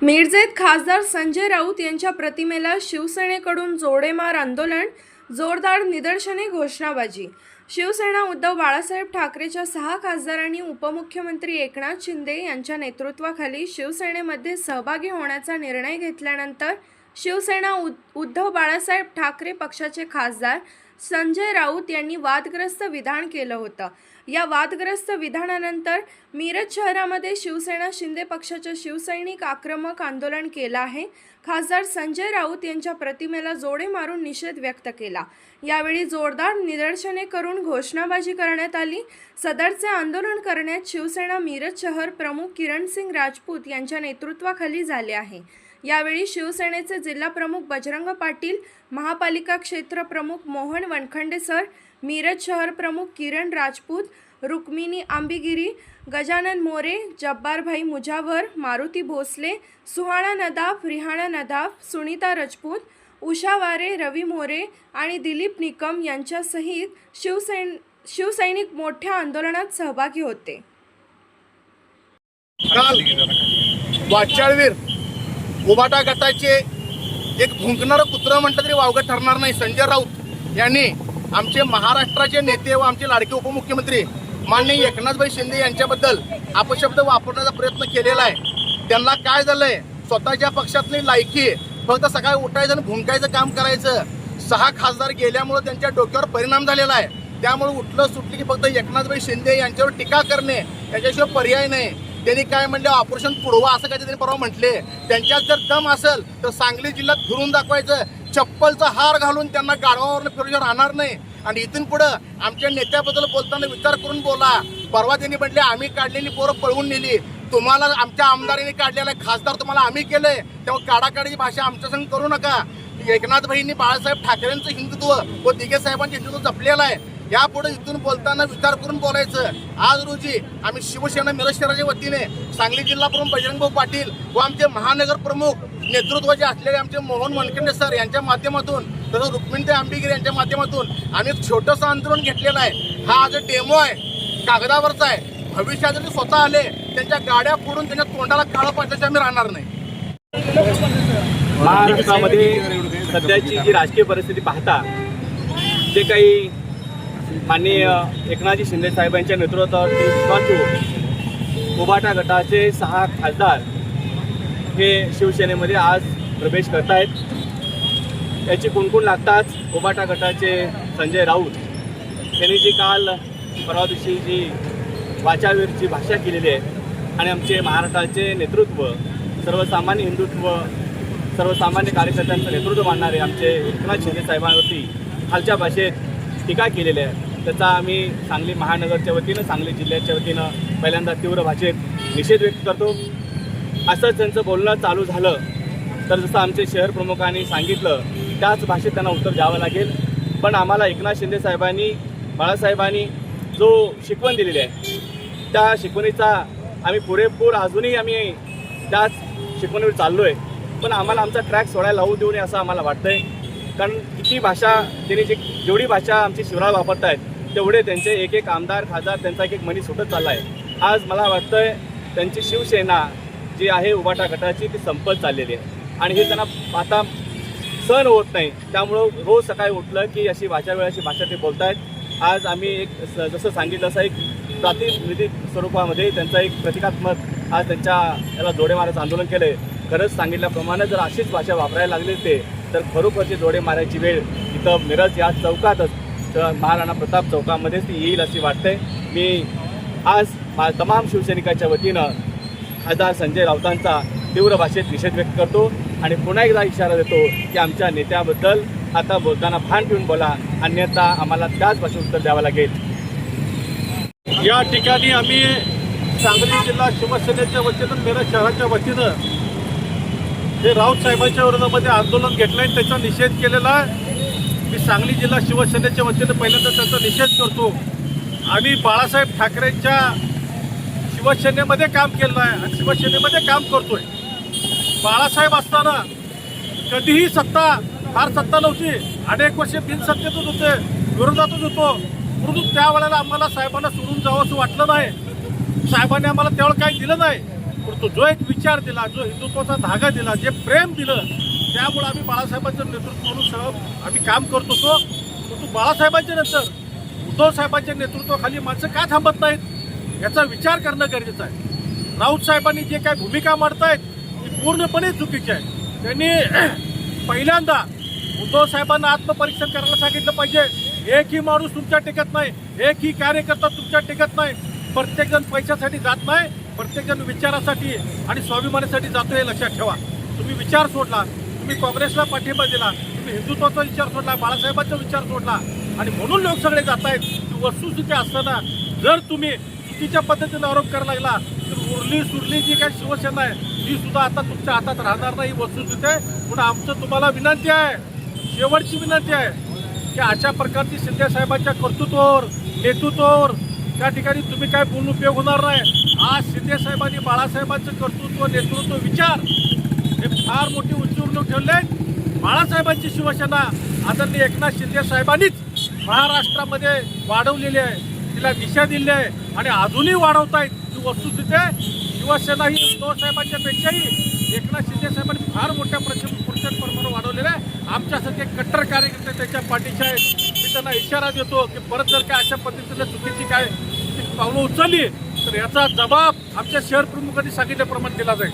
मिरजेत खासदार संजय राऊत यांच्या प्रतिमेला शिवसेनेकडून जोडेमार आंदोलन, जोरदार निदर्शने, घोषणाबाजी। शिवसेना उद्धव बाळासाहेब ठाकरेच्या 6 खासदारांनी उपमुख्यमंत्री एकनाथ शिंदे यांच्या नेतृत्वाखाली शिवसेनेमध्ये सहभागी होण्याचा निर्णय घेतल्यानंतर शिवसेना उद्धव बाळासाहेब ठाकरे पक्षाचे खासदार संजय राऊत यांनी वादग्रस्त विधान केलं होतं। या वादग्रस्त विधानानंतर मिरज शहरामध्ये शिवसेना शिंदे पक्षाचे शिवसैनिक आक्रमक आंदोलन केलं आहे। खासदार संजय राऊत यांच्या प्रतिमेला जोडे मारून निषेध व्यक्त केला। यावेळी जोरदार निदर्शने करून घोषणाबाजी करण्यात आली। सदरचे आंदोलन करण्यात शिवसेना मिरज शहर प्रमुख किरणसिंग राजपूत यांच्या नेतृत्वाखाली झाले आहे। यावेळी शिवसेनेचे जिल्हा प्रमुख बजरंग पाटील, महापालिका क्षेत्र प्रमुख मोहन वनखंडे सर, मिरज शहर प्रमुख किरण राजपूत, रुक्मिणी आंबिगिरी, गजानन मोरे, जब्बारभाई मुजावर, मारुती भोसले, सुहाना नदाफ, रिहाना नदाफ, सुनीता राजपूत, उषा वारे, रवी मोरे आणि दिलीप निकम यांच्यासहित शिवसैनिक मोठ्या आंदोलनात सहभागी होते। काल वाचाळवीर उबाटा गटाचे एक भुंकणारं कुत्रं म्हटलं तरी वावगं ठरणार नाही संजय राऊत यांनी आमचे महाराष्ट्राचे नेते व आमचे लाडके उपमुख्यमंत्री माननीय एकनाथभाई शिंदे यांच्याबद्दल अपशब्द वापरण्याचा प्रयत्न केलेला आहे। त्यांना काय झालंय, स्वतःच्या पक्षातली लायकी फक्त सकाळी उठायचं आणि भुंकायचं काम करायचं। 6 खासदार गेल्यामुळे त्यांच्या डोक्यावर परिणाम झालेला आहे। त्यामुळे उठलं सुटलं की फक्त एकनाथभाई शिंदे यांच्यावर टीका करणे याच्याशिवाय पर्याय नाही। त्यांनी काय म्हणले, ऑपरेशन पुढवा असं काय त्यांनी परवा म्हटले। त्यांच्यात जर दम असेल तर सांगली जिल्ह्यात फिरून दाखवायचं, चप्पलचा हार घालून त्यांना गाडवावर फिरून राहणार नाही। आणि इथून पुढं आमच्या नेत्याबद्दल बोलताना विचार करून बोला। परवा त्यांनी म्हटले आम्ही काढलेली पोरं पळवून नेली, तुम्हाला आमच्या आमदारांनी काढलेला खासदार तुम्हाला आम्ही केलंय, तेव्हा काढाकाढीची भाषा आमच्या संग करू नका। एकनाथभाईंनी बाळासाहेब ठाकरेंचं हिंदुत्व व दिघे साहेबांचं हिंदुत्व जपलेलं आहे। यापुढे इथून बोलताना विचार करून बोलायचं। आज रोजी आम्ही शिवसेना मिरज शहराच्या वतीने सांगली जिल्हा प्रमुख बजरंगभाऊ पाटील व आमचे महानगर प्रमुख नेतृत्वाचे असलेले आमचे मोहन वनखंडे सर यांच्या माध्यमातून तसंच रुक्मिणी आंबिगिरी यांच्या माध्यमातून आम्ही एक छोटंसं आंदोलन घेतलेलं आहे। हा आज डेमो आहे, कागदावरचा आहे। भविष्यात जर स्वतः आले त्यांच्या गाड्या फोडून त्यांच्या तोंडाला काळं पाडल्याशिवाय आम्ही राहणार नाही। महाराष्ट्रामध्ये सध्याची जी राजकीय परिस्थिती पाहता जे काही माननीय एकनाथजी शिंदे साहेबांच्या नेतृत्वात उबाटा गटाचे 6 खासदार हे शिवसेनेमध्ये आज प्रवेश करत आहेत। याची कुणकुण लागताच उबाटा गटाचे संजय राऊत यांनी जी काल परवा दिवशी जी वाचाळवीरची भाषा केलेली आहे आणि आमचे महाराष्ट्राचे नेतृत्व, सर्वसामान्य हिंदुत्व, सर्वसामान्य कार्यकर्त्यांचं नेतृत्व मानणारे आमचे एकनाथ शिंदे साहेबांवरती खालच्या भाषेत टीका केलेली आहे, त्याचा आम्ही सांगली महानगरच्या वतीनं, सांगली जिल्ह्याच्या वतीनं पहिल्यांदा तीव्र भाषेत निषेध व्यक्त करतो। असंच त्यांचं बोलणं चालू झालं तर जसं आमचे शहर प्रमुखांनी सांगितलं त्याच भाषेत त्यांना उत्तर द्यावं लागेल। पण आम्हाला एकनाथ शिंदे साहेबांनी, बाळासाहेबांनी जो शिकवण दिलेली आहे त्या शिकवणीचा आम्ही पुरेपूर अजूनही आम्ही त्याच शिकवणीवर चाललो आहे। पण आम्हाला आमचा ट्रॅक सोडायला लावू देऊ नये असं आम्हाला वाटतंय। कारण किती भाषा त्यांनी जेवढी भाषा आमची शिवराळ वापरत आहेत तेवढे त्यांचे एक एक आमदार, खासदार, त्यांचा एक मनी सुटत चालला आहे। आज मला वाटतंय त्यांची शिवसेना जी आहे उबाटा गटाची ती संपत चाललेली आहे आणि हे त्यांना आता सहन होत नाही। त्यामुळं रोज सकाळी उठलं की अशी वाचावेळाची भाषा ते बोलत आहेत। आज आम्ही एक जसं सांगितलं असं एक प्रातिनिधिक स्वरूपामध्ये त्यांचा एक प्रतिकात्मक आज त्यांच्या याला जोडे मारायचं आंदोलन केलं आहे। खरंच सांगितल्याप्रमाणे जर अशीच भाषा वापरायला लागली ते तर खरोखरची जोडे मारायची वेळ इथं मिरज या चौकातच, महाराणा प्रताप चौकामध्येच ती येईल अशी वाटते। मी आज तमाम शिवसैनिकाच्या वतीनं खासदार संजय राऊतांचा तीव्र भाषेत निषेध व्यक्त करतो आणि पुन्हा एकदा इशारा देतो की आमच्या नेत्याबद्दल आता बोलताना भान ठेवून बोला, अन्यथा आम्हाला त्याच भाषेत उत्तर द्यावं लागेल। या ठिकाणी आम्ही सांगली जिल्हा शिवसेनेच्या वतीनं, मिरज शहराच्या वतीनं हे राऊत साहेबांच्या विरोधामध्ये आंदोलन घेतलं आहे, त्याचा निषेध केलेला आहे। मी सांगली जिल्हा शिवसेनेच्या वतीनं पहिल्यांदा त्याचा निषेध करतो। आम्ही बाळासाहेब ठाकरेंच्या शिवसेनेमध्ये काम केलं आहे आणि शिवसेनेमध्ये काम करतोय। बाळासाहेब असताना कधीही फार सत्ता नव्हती, अनेक वर्षे बिनसत्तेतच होते, विरोधातच होतो, परंतु त्यावेळेला आम्हाला साहेबांना सोडून जावं असं वाटलं नाही। साहेबांनी आम्हाला त्यावेळेला काही दिलं नाही, परंतु जो एक विचार विचार दिला, जो हिंदुत्वाचा धागा दिला, जे प्रेम दिलं, त्यामुळे आम्ही बाळासाहेबांचं नेतृत्व म्हणून सह आम्ही काम करत होतो. परंतु बाळासाहेबांच्या नंतर उद्धव साहेबांच्या नेतृत्वाखाली माणसं का थांबत नाहीत याचा विचार करणं गरजेचं आहे. राऊत साहेबांनी जे काय भूमिका मांडतायत ती पूर्णपणे चुकीची आहे. त्यांनी पहिल्यांदा उद्धव साहेबांना आत्मपरीक्षण करायला सांगितलं पाहिजे. एकही माणूस तुमच्या टेकत नाही, एकही कार्यकर्ता तुमच्या टेकत नाही. प्रत्येकजण पैशासाठी जात नाही, प्रत्येकजण विचारासाठी आणि स्वाभिमानासाठी जातो हे लक्षात ठेवा. तुम्ही विचार सोडला, तुम्ही काँग्रेसला पाठिंबा दिला, तुम्ही हिंदुत्वाचा विचार सोडला, बाळासाहेबांचा विचार सोडला आणि म्हणून लोक सगळे जात आहेत. ही वस्तुस्थिती असताना जर तुम्ही चुकीच्या पद्धतीने आरोप करायला लागला तर उरली सुरली जी काही शिवसेना आहे ती सुद्धा आता तुमच्या हातात राहणार नाही. ही वस्तुस्थिती आहे. म्हणून आमचं तुम्हाला विनंती आहे, शेवटची विनंती आहे की अशा प्रकारची शिंदे साहेबांच्या कर्तृत्वावर नेतृत्वावर त्या ठिकाणी तुम्ही काय बोलून उपयोग होणार नाही. आज शिंदे साहेबांनी बाळासाहेबांचं कर्तृत्व नेतृत्व विचार हे फार मोठी उंचीवर ठेवले. बाळासाहेबांची शिवसेना आदरणीय एकनाथ शिंदे साहेबांनीच महाराष्ट्रामध्ये वाढवलेली आहे, तिला दिशा दिली आहे आणि अजूनही वाढवतायत. ही वस्तुस्थिती आहे. शिवसेना ही उद्धव साहेबांच्या पेक्षाही एकनाथ शिंदे साहेबांनी फार मोठ्या प्रचंड प्रमाणावर वाढवलेलं आहे. आमच्यासारखे कट्टर कार्यकर्ते त्याच्या पाठीचे आहेत. मी त्यांना इशारा देतो की परत जर काय अशा पद्धतीने चुकीची काय पावलं उचलली तर याचा जबाब आमच्या शहर प्रमुखांनी सांगितल्याप्रमाणे दिला जाईल.